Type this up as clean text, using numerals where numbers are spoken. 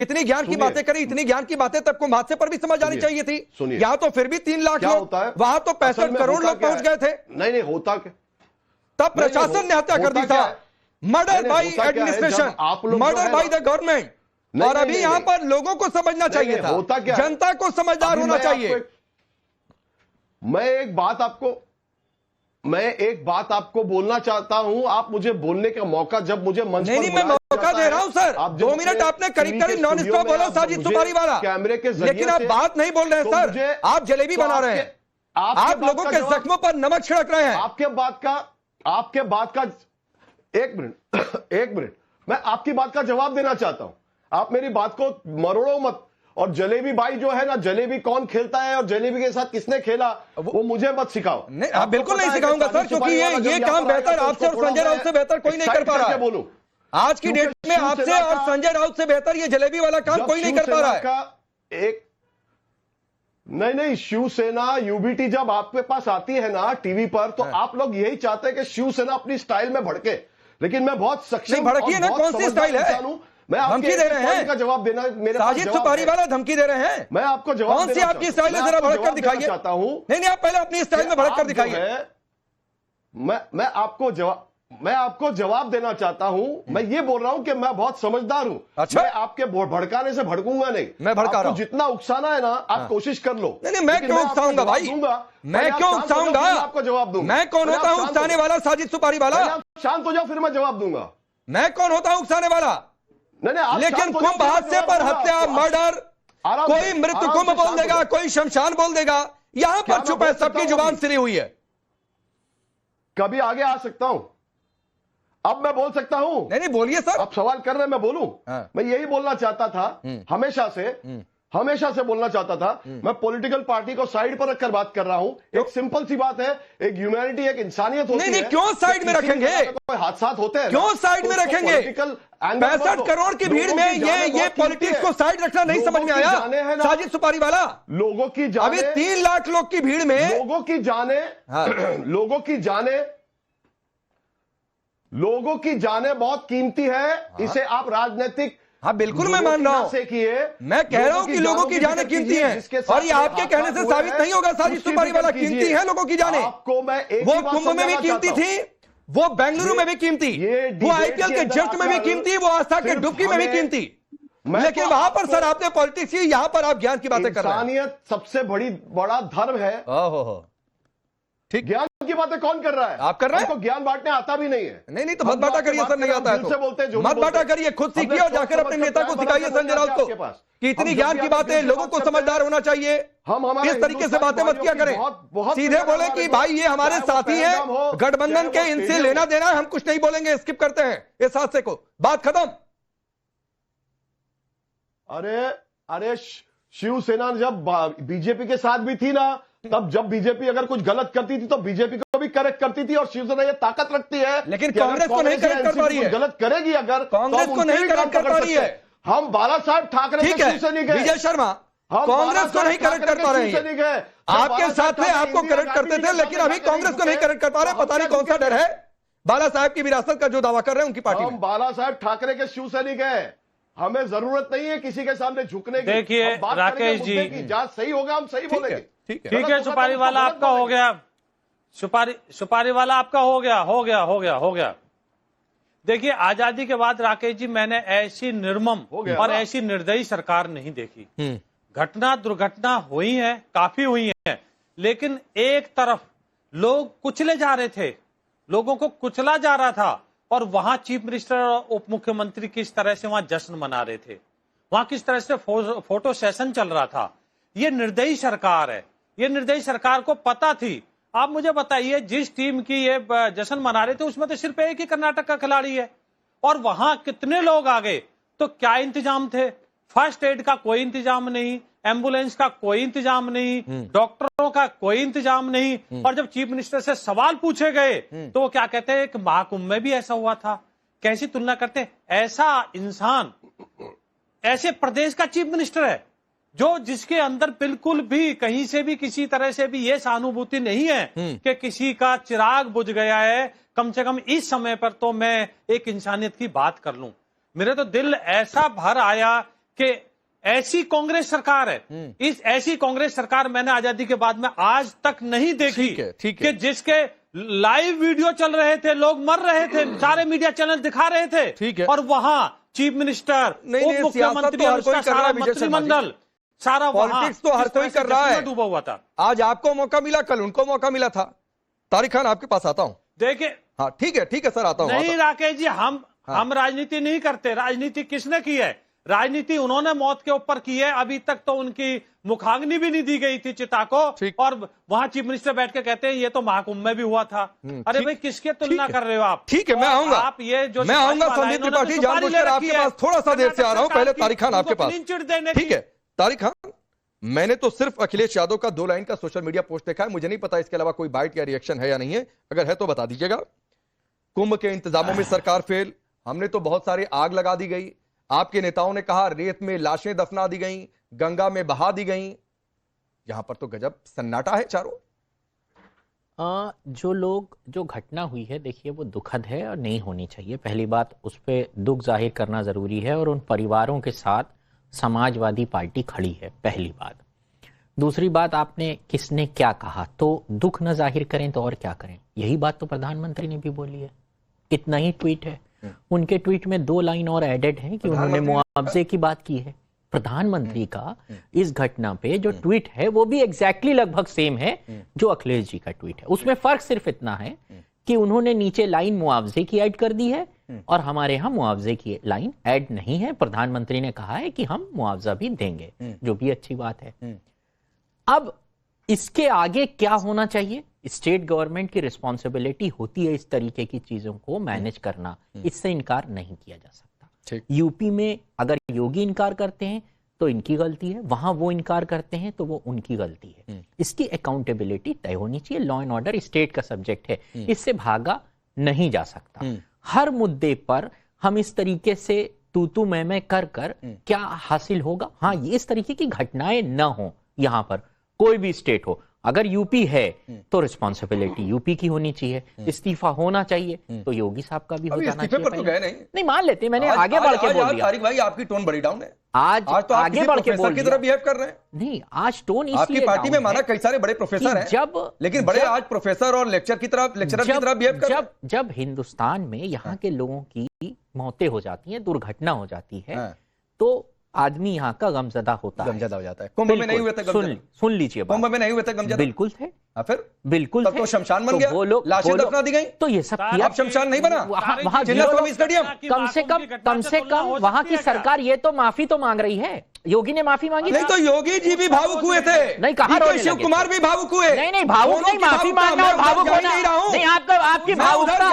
इतनी ज्ञान की बातें करी, इतनी ज्ञान की बातें तब को हादसे पर भी समझ आनी चाहिए थी। यहाँ तो फिर भी 3 लाख लोग, वहां तो 65 करोड़ लोग पहुंच गए थे। नहीं होता क्या, तब प्रशासन ने हत्या कर दी था। Murder by administration, murder by the government. और अभी यहाँ पर लोगों को समझना चाहिए था, जनता को समझदार होना चाहिए। मैं एक बात आपको बोलना चाहता हूं, आप मुझे बोलने का मौका जब मुझे मंच पर नहीं मैं मौका दे रहा हूं सर। 2 मिनट आपने करीब नॉन स्टॉप बोला साजिद सुपारी वाला, कैमरे के जरिए, लेकिन आप बात नहीं बोल रहे हैं सर। आप जलेबी बना रहे हैं, आप लोगों के जख्मों पर नमक छिड़क रहे हैं। आपके बात का एक मिनट मैं आपकी बात का जवाब देना चाहता हूं। आप मेरी बात को मरोड़ो मत। और जलेबी भाई जो है ना, जलेबी कौन खेलता है और जलेबी के साथ किसने खेला वो मुझे मत सिखाओ। नहीं, आप बिल्कुल नहीं सिखाऊंगा सर, क्योंकि ये काम बेहतर आपसे और संजय राउत से बेहतर कोई नहीं कर पा रहा है। बोलूं आज की डेट में आपसे और संजय राउत से बेहतर ये जलेबी वाला काम कोई नहीं कर पा रहा है। नहीं शिवसेना यूबीटी जब आपके पास आती है ना टीवी पर, तो आप लोग यही चाहते हैं कि शिवसेना अपनी स्टाइल में भड़के, लेकिन मैं बहुत सक्षम भड़की है ना, कौन सी स्टाइल है? मैं धमकी दे रहे हैं का जवाब देना, मेरे साजिद सुपारी वाला धमकी दे रहे हैं। मैं आपको जवाब कौन सी आपकी स्टाइल है, जरा भड़क कर दिखाइए। चाहता हूं नहीं आप पहले अपनी स्टाइल में भड़क कर दिखाइए। मैं आपको जवाब देना चाहता हूं। मैं ये बोल रहा हूं कि मैं बहुत समझदार हूं। अच्छा? मैं आपके भड़काने से भड़कूंगा नहीं। मैं भड़का रहा हूं। जितना उकसाना है ना, आप कोशिश कर लो। नहीं मैं क्यों उकसाऊंगा भाई, मैं क्यों उकसाऊंगा? आपको जवाब दूंगा। मैं कौन होता हूं उकसाने वाला साजिद सुपारी वाला? शांत हो जाओ, फिर मैं जवाब दूंगा। मैं कौन होता हूं उकसाने वाला? लेकिन कुंभ हादसे पर हत्या, मर्डर, कोई मृत्यु कुंभ बोल देगा, कोई शमशान बोल देगा। यहां पर चुप है, सबकी जुबान सिली हुई है। कभी आगे आ सकता हूं, अब मैं बोल सकता हूं। नहीं बोलिए सर। आप सवाल कर रहे हैं, मैं बोलूं। मैं यही बोलना चाहता था, हमेशा से बोलना चाहता था। मैं पॉलिटिकल पार्टी को साइड पर रखकर बात कर रहा हूं। एक सिंपल सी बात है, एक ह्यूमैनिटी, एक इंसानियत होती है। नहीं क्यों साइड में रखेंगे? कोई हादसा होते हैं, क्यों साइड में रखेंगे? 65 करोड़ की भीड़ में ये पॉलिटिक्स को साइड रखना नहीं समझ में आया साजिद सुपारी वाला। लोगों की जाने, अभी 3 लाख लोग की भीड़ में लोगों की जाने बहुत कीमती है। इसे आप राजनीतिक, हाँ बिल्कुल मैं मान रहा हूं, मैं कह रहा हूं कि लोगों की जानें कीमती हैं, और ये आपके कहने से साबित नहीं होगा साजिद सुपारी वाला कीमती है लोगों की जानें। वो कुंभ में भी कीमती थी, वो बेंगलुरु में भी कीमती, वो आईपीएल के जस्ट में भी कीमती, वो आस्था के डुबकी में भी कीमती। लेकिन वहां पर सर आपने पॉलिटिक्स की, यहां पर आप ज्ञान की बातें कर रहे हैं। इंसानियत सबसे बड़ा धर्म है। ठीक, ज्ञान की बातें कौन कर रहा है? आप कर रहे हैं। हमको ज्ञान बांटने आता भी नहीं है। नहीं तो मत बांटा करिए सर, नहीं आता है तो मत बांटा करिए, खुद सीखिए और जाकर अपने नेता को सिखाइए संजय राउत को कि इतनी ज्ञान की बातें, लोगों को समझदार होना चाहिए। इस तरीके से बातें मत किया करें, सीधे बोले कि भाई ये हमारे साथी हैं, गठबंधन के, इनसे लेना देना, हम कुछ नहीं बोलेंगे, स्किप करते हैं इस हादसे को, बात खत्म। अरे शिवसेना जब बीजेपी के साथ भी थी ना, तब जब बीजेपी अगर कुछ गलत करती थी तो बीजेपी को भी करेक्ट करती थी, और शिवसेना ये ताकत रखती है। लेकिन कांग्रेस को नहीं करेक्ट कर पा रही है। गलत करेगी अगर, कांग्रेस को नहीं करेक्ट कर पा रही है। हम बाला साहब ठाकरे ठीक है विजय शर्मा, कांग्रेस को नहीं करेक्ट कर पा रहे हैं। आपके साथ में आपको करेक्ट करते थे, लेकिन अभी कांग्रेस को नहीं करेक्ट कर पा रहे। पता नहीं कौन सा डर है बाला साहब की विरासत का जो दावा कर रहे हैं उनकी पार्टी में। हम बाला साहब ठाकरे के शिव सैनिक हैं, हमें जरूरत नहीं है किसी के सामने झुकने की। देखिए राकेश जी, जहाँ सही होगा हम सही बोलेंगे। ठीक है सुपारी वाला आपका हो गया, सुपारी वाला आपका हो गया। देखिए आजादी के बाद राकेश जी, मैंने ऐसी निर्मम और ऐसी निर्दयी सरकार नहीं देखी। घटना दुर्घटना हुई है, काफी हुई है, लेकिन एक तरफ लोग कुचले जा रहे थे, लोगों को कुचला जा रहा था, और वहां चीफ मिनिस्टर और उप मुख्यमंत्री किस तरह से वहां जश्न मना रहे थे, वहां किस तरह से फोटो सेशन चल रहा था। ये निर्दयी सरकार है, ये निर्दयी सरकार को पता थी। आप मुझे बताइए, जिस टीम की ये जश्न मना रहे थे उसमें तो सिर्फ एक ही कर्नाटक का खिलाड़ी है, और वहां कितने लोग आ गए, तो क्या इंतजाम थे? फर्स्ट एड का कोई इंतजाम नहीं, एम्बुलेंस का कोई इंतजाम नहीं, डॉक्टरों का कोई इंतजाम नहीं। और जब चीफ मिनिस्टर से सवाल पूछे गए तो वो क्या कहते हैं कि महाकुंभ में भी ऐसा हुआ था। कैसी तुलना करते हैं? ऐसा इंसान, ऐसे प्रदेश का चीफ मिनिस्टर है जो जिसके अंदर बिल्कुल भी कहीं से भी किसी तरह से भी ये सहानुभूति नहीं है कि किसी का चिराग बुझ गया है, कम से कम इस समय पर तो मैं एक इंसानियत की बात कर लूं। मेरे तो दिल ऐसा भर आया कि ऐसी कांग्रेस सरकार है, इस ऐसी कांग्रेस सरकार मैंने आजादी के बाद में आज तक नहीं देखी। ठीक है। कि जिसके लाइव वीडियो चल रहे थे, लोग मर रहे थे, सारे मीडिया चैनल दिखा रहे थे, ठीक है। और वहां चीफ मिनिस्टर, उप मुख्यमंत्री और उसका सारा मंत्रिमंडल, सारा पॉलिटिक्स तो हर कोई कर रहा है, डूबा हुआ था। आज आपको मौका मिला, कल उनको मौका मिला था। तारिक खान आपके पास आता हूं। देखिए, हाँ ठीक है सर, आता हूं। नहीं राकेश जी, हम राजनीति नहीं करते। राजनीति किसने की है? राजनीति उन्होंने मौत के ऊपर की है। अभी तक तो उनकी मुखाग्नि भी नहीं दी गई थी चिता को, और वहां चीफ मिनिस्टर बैठ के कहते हैं ये तो महाकुंभ में भी हुआ था। अरे भाई, किसके तुलना कर रहे हो आप? ठीक है, मैं आऊंगा, आप ये जो मैं आऊंगा। संदीप त्रिपाठी, जानबूझकर आपके पास थोड़ा सा देर से आ रहा हूं। पहले तारिक खान आपके पास, ठीक है। तारिक खान, मैंने तो सिर्फ अखिलेश यादव का 2 लाइन का सोशल मीडिया पोस्ट देखा है, मुझे नहीं पता इसके अलावा कोई बाइट या रिएक्शन है या नहीं है। अगर है तो बता दीजिएगा। कुंभ के इंतजामों में सरकार फेल, हमने तो बहुत सारी आग लगा दी गई। आपके नेताओं ने कहा रेत में लाशें दफना दी गई, गंगा में बहा दी गई। यहां पर तो गजब सन्नाटा है चारों। जो घटना हुई है, देखिए वो दुखद है और नहीं होनी चाहिए। पहली बात, उस पर दुख जाहिर करना जरूरी है, और उन परिवारों के साथ समाजवादी पार्टी खड़ी है, पहली बात। दूसरी बात, आपने किसने क्या कहा, तो दुख न जाहिर करें तो और क्या करें? यही बात तो प्रधानमंत्री ने भी बोली है। इतना ही ट्वीट है, उनके ट्वीट में 2 लाइन और एडेड हैं कि उन्होंने मुआवजे की बात की है। प्रधानमंत्री का इस घटना पे जो ट्वीट है वो भी एग्जैक्टली लगभग सेम है जो अखिलेश जी का ट्वीट है। उसमें फर्क सिर्फ इतना है कि उन्होंने नीचे लाइन मुआवजे की ऐड कर दी है, और हमारे यहाँ मुआवजे की लाइन ऐड नहीं है। प्रधानमंत्री ने कहा है कि हम मुआवजा भी देंगे, जो भी अच्छी बात है। अब इसके आगे क्या होना चाहिए? स्टेट गवर्नमेंट की रिस्पॉन्सिबिलिटी होती है इस तरीके की चीजों को मैनेज करना, इससे इनकार नहीं किया जा सकता। यूपी में अगर योगी इनकार करते हैं तो इनकी गलती है, वहां वो इनकार करते हैं तो वो उनकी गलती है। इसकी अकाउंटेबिलिटी तय होनी चाहिए। लॉ एंड ऑर्डर स्टेट का सब्जेक्ट है, इससे भागा नहीं जा सकता। हर मुद्दे पर हम इस तरीके से तू मैं कर क्या हासिल होगा? हाँ, ये इस तरीके की घटनाएं न हो यहां पर, कोई भी स्टेट हो। अगर यूपी है तो रिस्पॉन्सिबिलिटी यूपी की होनी चाहिए, इस्तीफा होना चाहिए तो योगी साहब का भी हो जाना चाहिए। पर तो गए नहीं मान लेते, मैंने आगे बढ़ के बोल दिया। तारिक भाई, आपकी टोन बड़ी डाउन है आज तो आगे बढ़ के बोल की तरह बिहेव कर रहे हैं। नहीं, आज टोन इसलिए आपकी पार्टी में माना कई सारे बड़े प्रोफेसर हैं, लेकिन बड़े आज प्रोफेसर और लेक्चरर की तरह बिहेव कर रहे हैं। जब हिंदुस्तान में यहाँ के लोगों की मौतें हो जाती हैं, दुर्घटना हो जाती है, तो आदमी यहाँ का गमजदा होता है, गमजदा हो जाता है। कुंभ में नहीं हुए थे गमजदा? सुन लीजिए, कुंभ में नहीं हुए थे गमजदा? बिल्कुल थे। फिर बिल्कुल तब तो शमशान बन गया, लाशें दफना दी गई, तो ये सब किया। अब शमशान नहीं बना वहां स्टेडियम। कम से कम वहां की सरकार ये तो माफी तो मांग रही है। योगी ने माफी मांगी नहीं, तो योगी जी भी भावुक हुए थे। नहीं, कहा शिव कुमार भी भावुक हुए। नहीं, भावुक नहीं, माफी मांगना और भावुक होना नहीं। आपकी भावुकता